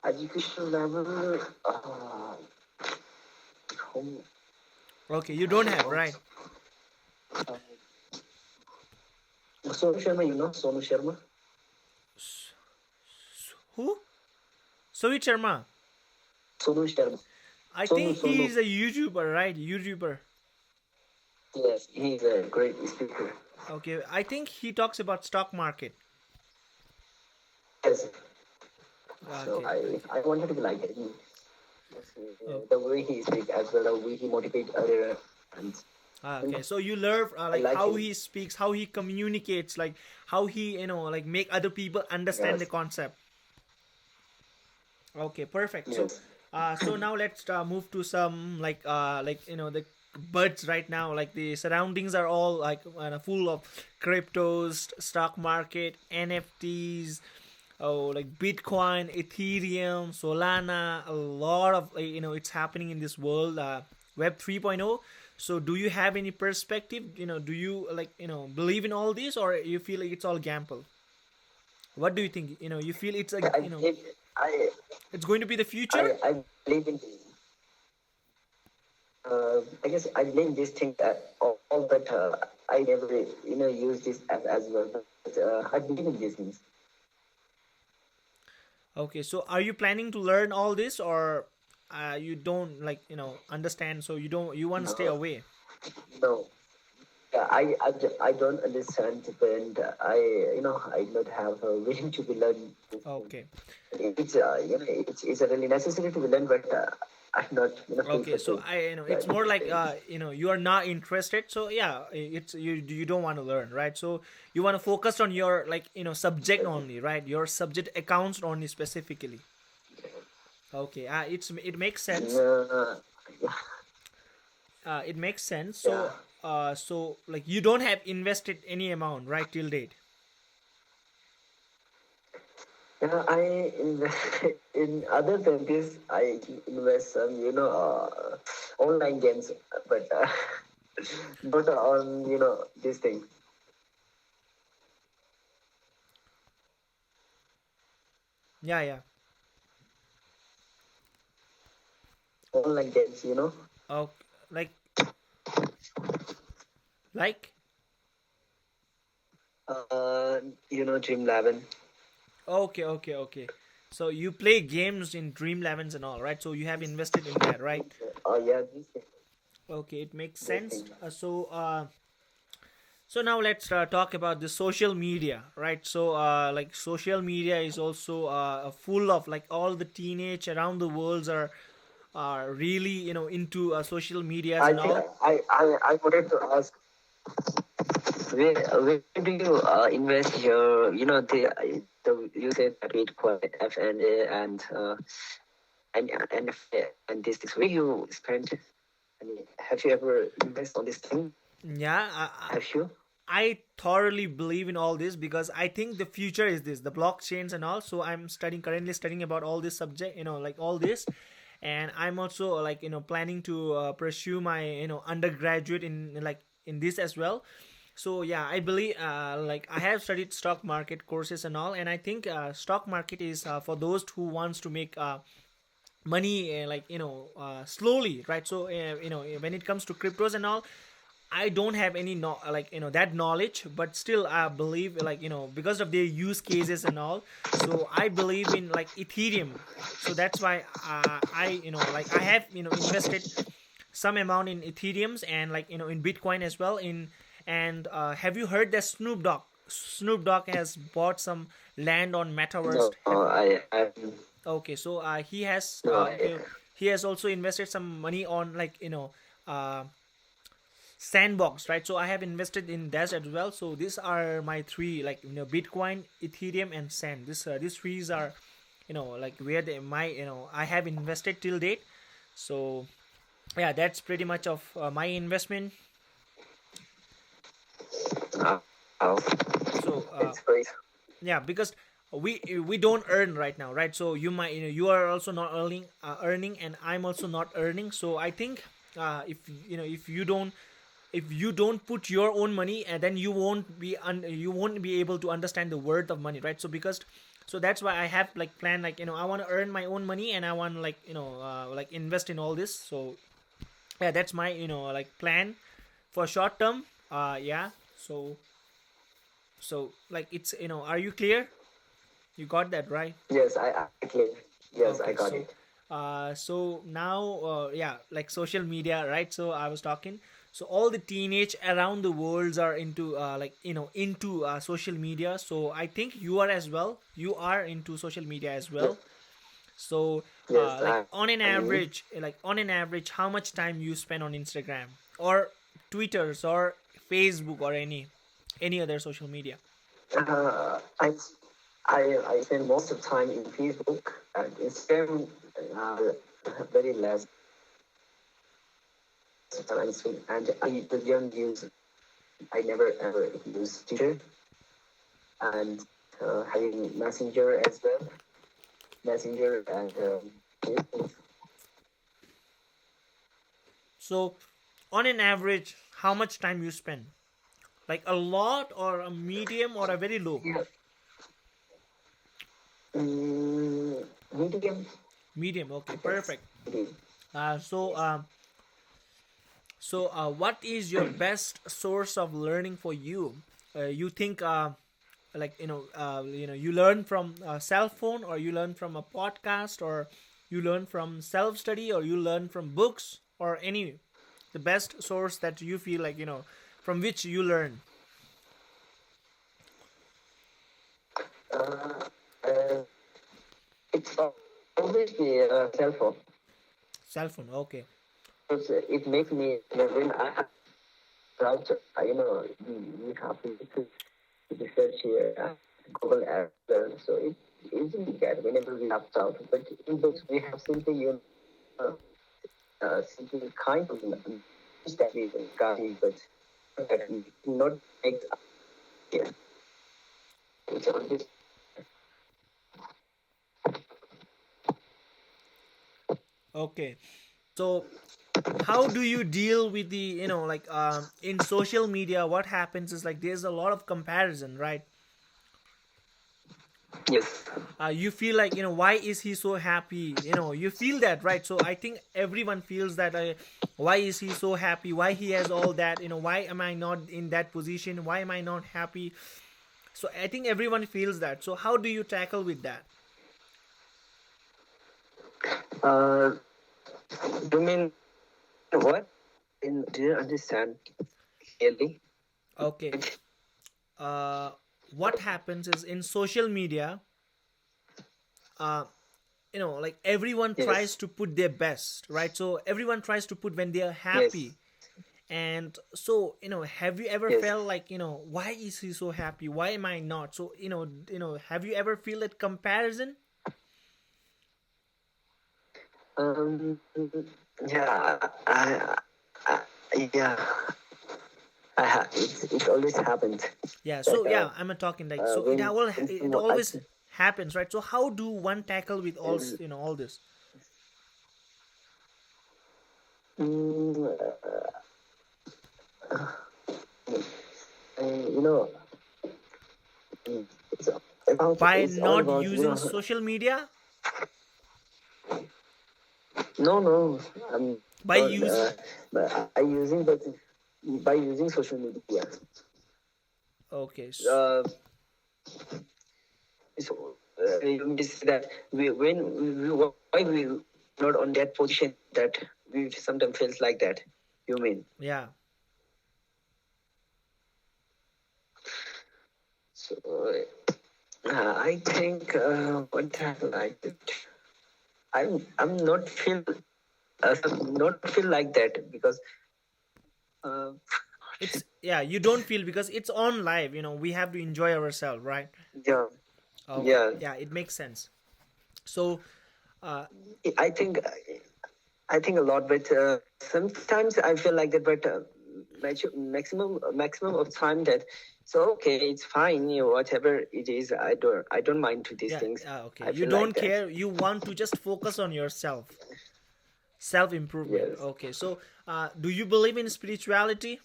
Speaker 2: Education level, home,
Speaker 1: Okay, you don't have,
Speaker 2: what?
Speaker 1: right?
Speaker 2: Uh, Sonu Sharma, you know Sonu Sharma?
Speaker 1: Who? Sovit Sharma.
Speaker 2: Sonu Sharma.
Speaker 1: I
Speaker 2: Sonu
Speaker 1: think
Speaker 2: Sonu.
Speaker 1: he's a YouTuber, right? YouTuber.
Speaker 2: Yes, he's a great speaker.
Speaker 1: Okay, I think he talks about stock market.
Speaker 2: Yes. So
Speaker 1: Okay, okay.
Speaker 2: I wanted to be like him. Yes,
Speaker 1: Oh,
Speaker 2: the way he speaks as well, the way he motivates other, and you
Speaker 1: okay.
Speaker 2: know,
Speaker 1: So you learn
Speaker 2: I
Speaker 1: like
Speaker 2: like
Speaker 1: how
Speaker 2: him.
Speaker 1: he speaks, how he communicates, like how he, you know, like make other people understand the
Speaker 2: Yes,
Speaker 1: concept. Okay, perfect. So,
Speaker 2: yes.
Speaker 1: so now let's move to some like you know the birds right now. Like the surroundings are all like full of cryptos, stock market, NFTs. Oh, like Bitcoin, Ethereum, Solana, a lot of you know it's happening in this world. Web 3.0. So, do you have any perspective? You know, do you like you know believe in all this, or you feel like it's all gamble? What do you think? You know, you feel it's a
Speaker 2: I
Speaker 1: you know
Speaker 2: believe, I
Speaker 1: it's going to be the future?
Speaker 2: I believe in. I guess I believe this thing that all but I never use this as well. But I believe in these things.
Speaker 1: Okay, so are you planning to learn all this, or you don't like you know understand? So you don't, you want to stay
Speaker 2: No,
Speaker 1: away?
Speaker 2: no. Yeah, I don't understand, and I don't have a willing to be learn this thing.
Speaker 1: Okay,
Speaker 2: It's it's really necessary to be learned, but I'm not feel
Speaker 1: okay.
Speaker 2: the
Speaker 1: So
Speaker 2: same.
Speaker 1: I, you know, it's
Speaker 2: Like
Speaker 1: more like you know you are not interested. So yeah, it's you don't want to learn, right? So you want to focus on your like you know subject only, right? Your subject accounts only specifically. Okay, it makes sense.
Speaker 2: uh,
Speaker 1: It makes sense.
Speaker 2: yeah.
Speaker 1: So so like you don't have invested any amount right till date.
Speaker 2: Yeah, I invest in other than this. I invest some, online games, but not on, this thing,
Speaker 1: Yeah, yeah.
Speaker 2: online games.
Speaker 1: Oh, like like
Speaker 2: Dream 11.
Speaker 1: okay, okay, okay. So you play games in Dream Levens and all, right? So you have invested in that, right?
Speaker 2: Oh yeah, this thing,
Speaker 1: Okay, it makes
Speaker 2: this
Speaker 1: sense.
Speaker 2: thing.
Speaker 1: So now let's talk about the social media, right? So like social media is also full of like all the teenage around the world are really you know into social medias
Speaker 2: I
Speaker 1: and
Speaker 2: think
Speaker 1: all.
Speaker 2: I wanted to ask, where do you invest your, So you said that Bitcoin, FNA, and and these things. Where you spend? I mean, have you ever invested on this thing?
Speaker 1: Yeah,
Speaker 2: Have you?
Speaker 1: I thoroughly believe in all this because I think the future is this, the blockchains and all. So I'm currently studying about all this subject, like all this, and I'm also like planning to pursue my undergraduate in like in this as well. So yeah, I believe like I have studied stock market courses and all, and I think stock market is for those who wants to make money like slowly, right? So when it comes to cryptos and all, I don't have any like that knowledge, but still I believe like because of their use cases and all. So I believe in like Ethereum. So that's why I like I have invested some amount in Ethereums and like in Bitcoin as well. In and have you heard that Snoop Dogg has bought some land on Metaverse?
Speaker 2: No,
Speaker 1: Have
Speaker 2: I
Speaker 1: Okay, so
Speaker 2: no,
Speaker 1: he has also invested some money on like Sandbox, right? So I have invested in that as well. So these are my three, like Bitcoin, Ethereum, and Sand. These threes are, like where my I have invested till date. So yeah, that's pretty much of my investment.
Speaker 2: uh, oh,
Speaker 1: So
Speaker 2: it's great.
Speaker 1: yeah, because we don't earn right now, right? So you might you are also not earning, and I'm also not earning. So I think if if you don't put your own money, and then you won't be able to understand the worth of money, right? So because so that's why I have like plan, like I want to earn my own money, and I want to like like invest in all this. So yeah, that's my like plan for short term. Yeah. So like it's are you clear? You got that right?
Speaker 2: Yes, I can. Yes, I
Speaker 1: Okay,
Speaker 2: got
Speaker 1: so
Speaker 2: it.
Speaker 1: so now yeah, like social media, right? So I was talking. So all the teenage around the world are into like into social media. So I think you are as well. You are into social media as
Speaker 2: Yes,
Speaker 1: well. So
Speaker 2: yes,
Speaker 1: like on an
Speaker 2: I'm.
Speaker 1: average, how much time you spend on Instagram or Twitters or Facebook or any other social media?
Speaker 2: Uh, I, I spend most of time in Facebook and Instagram. Uh, very less time spent, and I don't use. I never ever use Twitter and having Messenger as well. Messenger and Facebook.
Speaker 1: So on an average, how much time you spend? Like a lot or a medium or a very low?
Speaker 2: Yeah. Medium.
Speaker 1: Medium. Okay,
Speaker 2: Yes.
Speaker 1: perfect. So what is your best source of learning for you? You think like you learn from a cell phone, or you learn from a podcast, or you learn from self study, or you learn from books, or any the best source that you feel like from which you learn?
Speaker 2: Uh, uh, it's always the cell phone.
Speaker 1: Cell phone. Okay.
Speaker 2: Because it makes me when I have browser, we have to search here Google Ads, so it easily get whenever we have doubt. But in books we have simply simply kind of that we got it, but that we not make here. It's always
Speaker 1: Okay. So how do you deal with the like in social media? What happens is like there's a lot of comparison, right?
Speaker 2: yes.
Speaker 1: You feel like why is he so happy, you feel that, right? So I think everyone feels that why is he so happy, why he has all that, why am I not in that position, why am I not happy? So I think everyone feels that. So how do you tackle with that?
Speaker 2: Uh, you mean what? Do you understand clearly?
Speaker 1: Okay. uh what happens is in social media, uh like everyone tries
Speaker 2: Yes.
Speaker 1: to put their best, right? So everyone tries to put when they are
Speaker 2: Yes.
Speaker 1: happy, And so, have you ever
Speaker 2: Yes.
Speaker 1: felt like, why is he so happy? Why am I not? So, have you ever feel that comparison?
Speaker 2: Um, yeah, I yeah, it always happens
Speaker 1: Yeah. So
Speaker 2: that
Speaker 1: yeah, I'm talking like, so
Speaker 2: when
Speaker 1: it
Speaker 2: someone
Speaker 1: always happens, right? So how do one tackle with all
Speaker 2: is,
Speaker 1: all this?
Speaker 2: mm, you know, it's
Speaker 1: By
Speaker 2: it's all
Speaker 1: not
Speaker 2: about
Speaker 1: using social media,
Speaker 2: no, I'm
Speaker 1: by
Speaker 2: not.
Speaker 1: use
Speaker 2: But I using but by using social media.
Speaker 1: okay.
Speaker 2: Uh, so you mean to say that why we not on that position that we sometimes feels like that. You mean?
Speaker 1: Yeah.
Speaker 2: So I think what happened like it. I'm not feel not feel like that because uh,
Speaker 1: It's, yeah, you don't feel because it's on live, we have to enjoy ourselves, right?
Speaker 2: yeah,
Speaker 1: Okay.
Speaker 2: yeah.
Speaker 1: Yeah, it makes sense. So, uh,
Speaker 2: I think I think a lot, but sometimes I feel like that. But maximum of time that so okay, it's fine. Whatever it is, I don't mind to these
Speaker 1: yeah,
Speaker 2: things.
Speaker 1: okay.
Speaker 2: I
Speaker 1: You
Speaker 2: feel like
Speaker 1: don't
Speaker 2: that.
Speaker 1: care. You want to just focus on yourself, self improvement.
Speaker 2: Yes,
Speaker 1: Okay. So, do you believe in spirituality?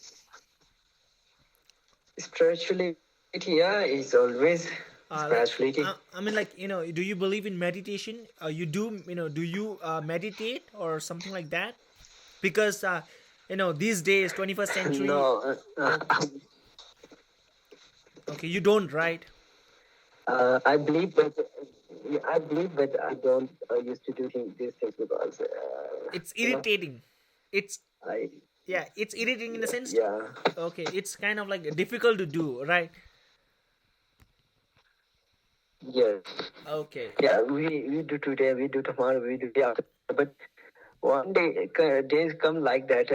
Speaker 2: spirituality. Yeah, it's always
Speaker 1: Like,
Speaker 2: spirituality.
Speaker 1: I mean, like, do you believe in meditation? Do you meditate or something like that? Because, these days, 21st century.
Speaker 2: No,
Speaker 1: Okay, okay, you don't, right?
Speaker 2: I believe, but I believe, but I don't used to do these things because
Speaker 1: It's
Speaker 2: you know
Speaker 1: irritating. It's,
Speaker 2: I
Speaker 1: yeah, it's irritating in the sense.
Speaker 2: yeah.
Speaker 1: Okay, it's kind of like difficult to do, right?
Speaker 2: Yes.
Speaker 1: Okay.
Speaker 2: Yeah, we do today, we do tomorrow, we do the after. But one day, days come like that.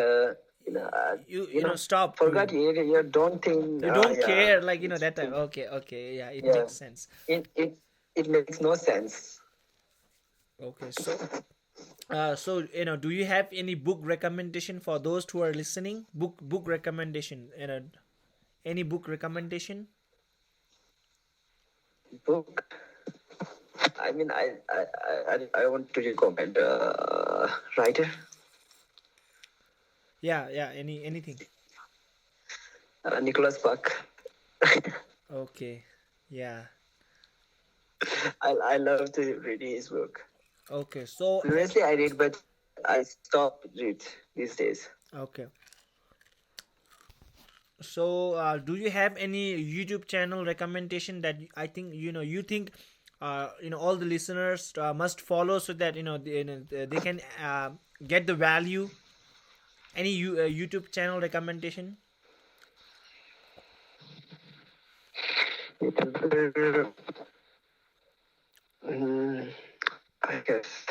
Speaker 1: Stop
Speaker 2: Forgot
Speaker 1: doing.
Speaker 2: you don't think.
Speaker 1: You don't
Speaker 2: Yeah,
Speaker 1: care, like,
Speaker 2: it's
Speaker 1: that time. Okay, okay, yeah, it
Speaker 2: yeah.
Speaker 1: makes sense.
Speaker 2: It makes no sense.
Speaker 1: Okay, so, do you have any book recommendation for those who are listening? Book recommendation. Any book recommendation?
Speaker 2: Book. I mean, I want to recommend writer
Speaker 1: Yeah, yeah. Anything.
Speaker 2: Nicholas Buck.
Speaker 1: Okay. Yeah.
Speaker 2: I love to read his book.
Speaker 1: Okay. So,
Speaker 2: Previously, I read, but I stopped read these days.
Speaker 1: okay. So, do you have any YouTube channel recommendation that I think you think all the listeners must follow so that they can get the value? Any YouTube channel recommendation?
Speaker 2: YouTuber, I guess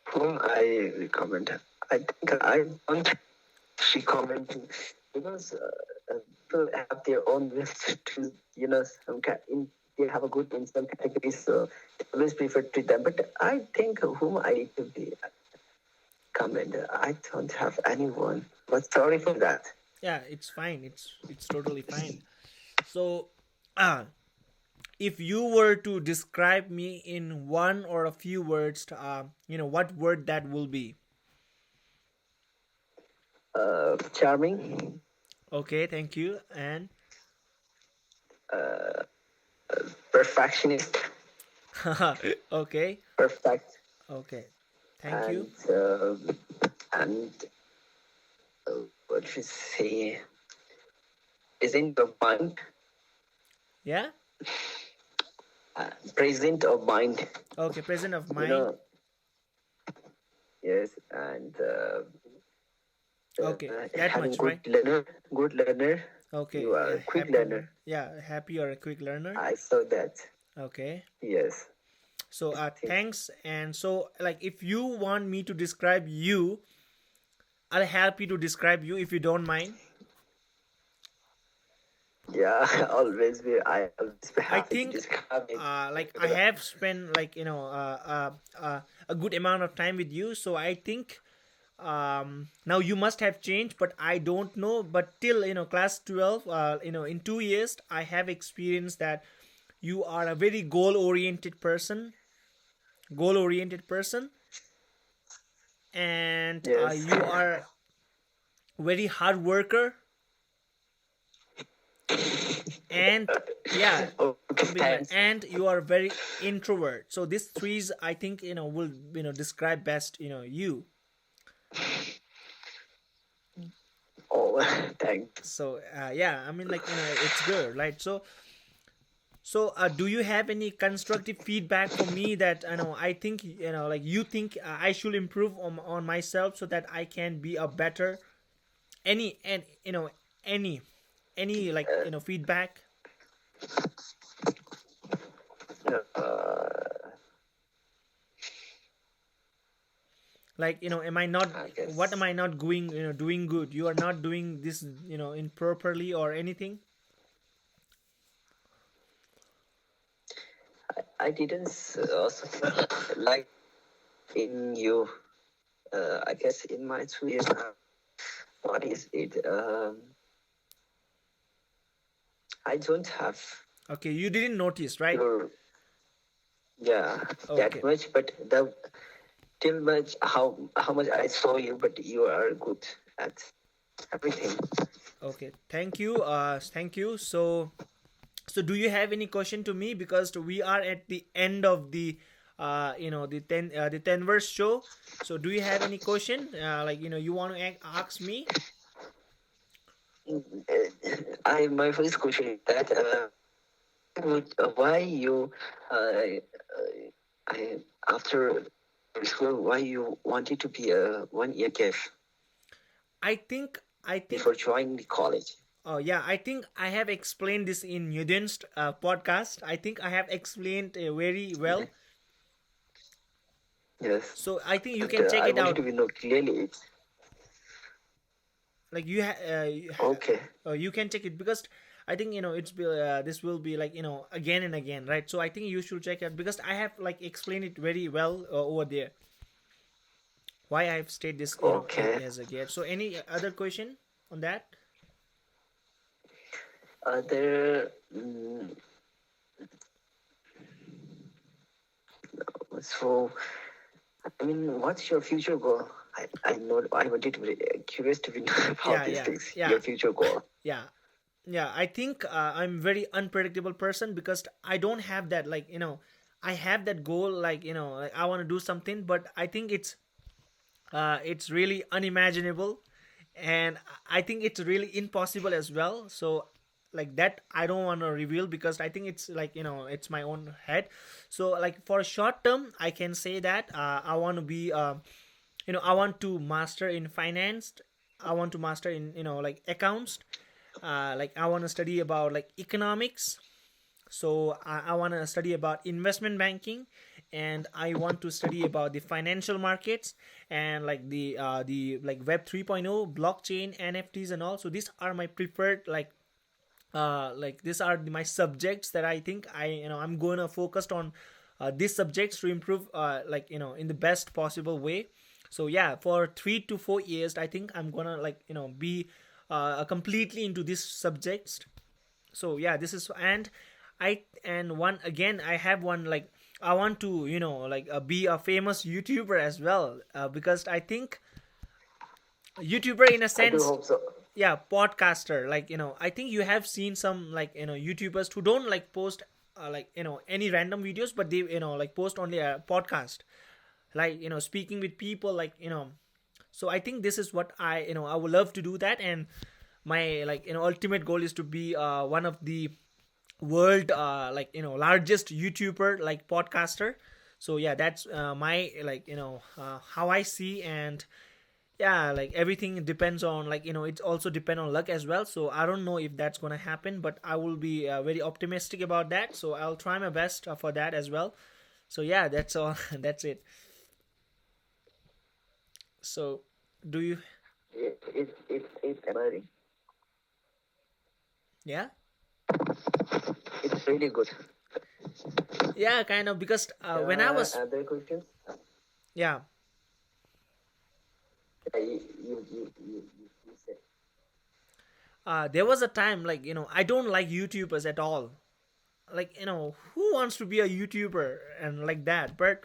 Speaker 2: whom I recommend. I think I don't recommend because people have their own list to some they have a good in some categories, so I always prefer to them. But I think whom I need to be recommend. I don't have anyone. But sorry for that.
Speaker 1: Yeah, it's fine. It's totally fine. So, uh, if you were to describe me in one or a few words, what word that will be?
Speaker 2: Charming,
Speaker 1: Okay, thank you. And
Speaker 2: perfectionist,
Speaker 1: okay,
Speaker 2: perfect,
Speaker 1: okay, thank you.
Speaker 2: and and what should say present of mind,
Speaker 1: Yeah.
Speaker 2: present of mind.
Speaker 1: Okay, present of
Speaker 2: You
Speaker 1: mind.
Speaker 2: know, yes, and
Speaker 1: Okay, that
Speaker 2: having
Speaker 1: much, right?
Speaker 2: good learner. You
Speaker 1: Okay,
Speaker 2: are
Speaker 1: yeah,
Speaker 2: a quick learner.
Speaker 1: yeah, happy or a quick learner.
Speaker 2: I saw that.
Speaker 1: Okay.
Speaker 2: Yes.
Speaker 1: So, thanks. And so, like, if you want me to describe you, I'll help you to describe you if you don't mind.
Speaker 2: Yeah, I always be
Speaker 1: I
Speaker 2: happy to
Speaker 1: think
Speaker 2: describe it.
Speaker 1: like I have spent like a good amount of time with you, so I think now you must have changed, but I don't know. But till class 12, in 2 years I have experienced that you are a very goal oriented person, and
Speaker 2: Yes.
Speaker 1: you are very hard worker, and yeah,
Speaker 2: Okay,
Speaker 1: something like,
Speaker 2: thanks.
Speaker 1: and you are very introvert. So these threes I think will describe best you.
Speaker 2: Oh, thanks.
Speaker 1: So yeah, I mean, like, it's good, right? So do you have any constructive feedback for me that I think like you think I should improve on myself so that I can be a better, any and any like feedback,
Speaker 2: Uh,
Speaker 1: like am I not,
Speaker 2: I
Speaker 1: what am
Speaker 2: guess
Speaker 1: I not going doing good, you are not doing this improperly or anything.
Speaker 2: I didn't like in you. I guess in my 2 years, what is it? I don't have
Speaker 1: Okay, you didn't notice, right?
Speaker 2: your yeah that
Speaker 1: Okay.
Speaker 2: much, but the till much how much I saw you, but you are good at everything.
Speaker 1: Okay, thank you. Thank you. So do you have any question to me, because we are at the end of the the 10 verse show. So do you have any question, like you want to ask me?
Speaker 2: I my first question is that why you I, after school why you wanted to be a 1 year gap
Speaker 1: I think
Speaker 2: before joining the college?
Speaker 1: oh yeah, I think I have explained this in Yudin's podcast. I think I have explained very well.
Speaker 2: Yes,
Speaker 1: So I think you
Speaker 2: but
Speaker 1: can check
Speaker 2: I
Speaker 1: it
Speaker 2: wanted
Speaker 1: out.
Speaker 2: to be know clearly. It's
Speaker 1: Like
Speaker 2: okay.
Speaker 1: you can check it, because I think this will be like again and again, right? So I think you should check it, because I have like explained it very well over there, why I've stayed this
Speaker 2: Okay.
Speaker 1: as a guest. So any other question on that?
Speaker 2: There. So, I mean, what's your future goal? I know I wanted to be curious to be know about
Speaker 1: Yeah,
Speaker 2: these
Speaker 1: yeah,
Speaker 2: things.
Speaker 1: yeah,
Speaker 2: Your future goal.
Speaker 1: yeah, yeah. I think I'm very unpredictable person, because I don't have that, like I have that goal, like like I want to do something, but I think it's really unimaginable, and I think it's really impossible as well. So like that I don't want to reveal, because I think it's like it's my own head. So like for short term I can say that I want to be I want to master in finance, I want to master in like accounts, like I want to study about like economics. So I want to study about investment banking, and I want to study about the financial markets, and like the like web 3.0, blockchain, NFTs, and all. So these are my preferred, like these are my subjects that I think I'm going to focus on these subjects to improve like in the best possible way. So yeah, for 3 to 4 years I think I'm going to like be completely into these subjects. So yeah, this is, and one again I have one, like I want to like be a famous YouTuber as well, because I think YouTuber in a
Speaker 2: I do
Speaker 1: sense,
Speaker 2: hope so.
Speaker 1: yeah, podcaster, like I think you have seen some like YouTubers who don't like post like any random videos, but they like post only a podcast, like speaking with people, like so I think this is what I would love to do that. And my like ultimate goal is to be one of the world like largest YouTuber, like podcaster. So yeah, that's my like how I see. And yeah, like everything depends on, like it also depend on luck as well. So I don't know if that's gonna happen, but I will be very optimistic about that, so I'll try my best for that as well. So yeah, that's all. That's it. So do you
Speaker 2: But
Speaker 1: Yeah.
Speaker 2: it's really good.
Speaker 1: Yeah, kind of, because when I was,
Speaker 2: Other questions?
Speaker 1: yeah,
Speaker 2: You said.
Speaker 1: there was a time, like, I don't like YouTubers at all. Like, who wants to be a YouTuber and like that? But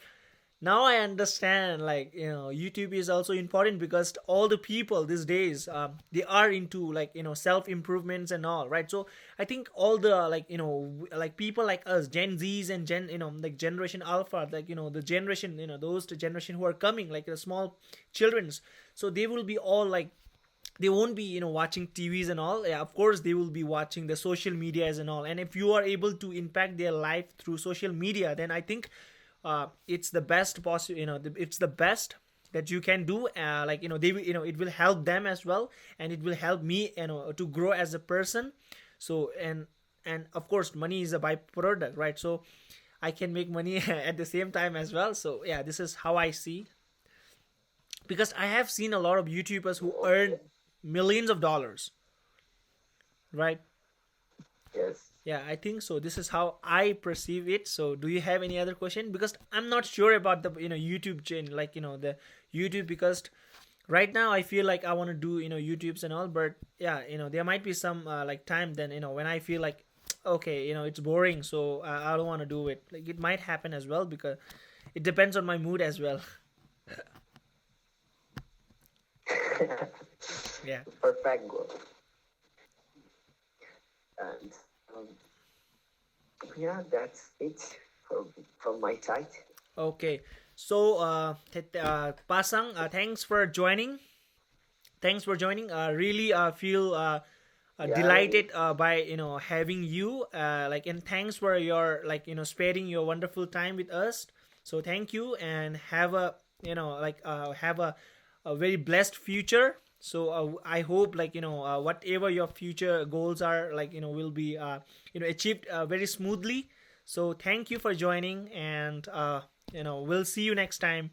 Speaker 1: now I understand, like, YouTube is also important because all the people these days, they are into, like, self improvements and all, right? So I think all the, like, like people like us, Gen Z's and like Generation Alpha, like, the generation, those the generation who are coming, like the small children's, so they will be all like, they won't be, watching TVs and all. Yeah, of course they will be watching the social medias and all. And if you are able to impact their life through social media, then I think it's the best possible, it's the best that you can do. Like, they will, it will help them as well, and it will help me, to grow as a person. So, and of course money is a byproduct, right? So I can make money at the same time as well. So yeah, this is how I see, because I have seen a lot of YouTubers who earn
Speaker 2: Okay.
Speaker 1: millions of dollars, right?
Speaker 2: Yes.
Speaker 1: Yeah, I think so. This is how I perceive it. So, do you have any other question? Because I'm not sure about the, YouTube chain, like, the YouTube, because right now I feel like I want to do, YouTubes and all. But yeah, there might be some like time then, when I feel like, okay, it's boring, so I don't want to do it. Like, it might happen as well, because it depends on my mood as well. Yeah.
Speaker 2: Perfect goal. And um, yeah, that's it from my side.
Speaker 1: Okay. So, Pasang, thanks for joining. Thanks for joining. Really feel
Speaker 2: Yeah,
Speaker 1: delighted by, having you. Like, and thanks for your, like, sparing your wonderful time with us. So thank you, and have a, like, have a very blessed future. So I hope, like, whatever your future goals are, like, will be achieved very smoothly. So thank you for joining, and we'll see you next time.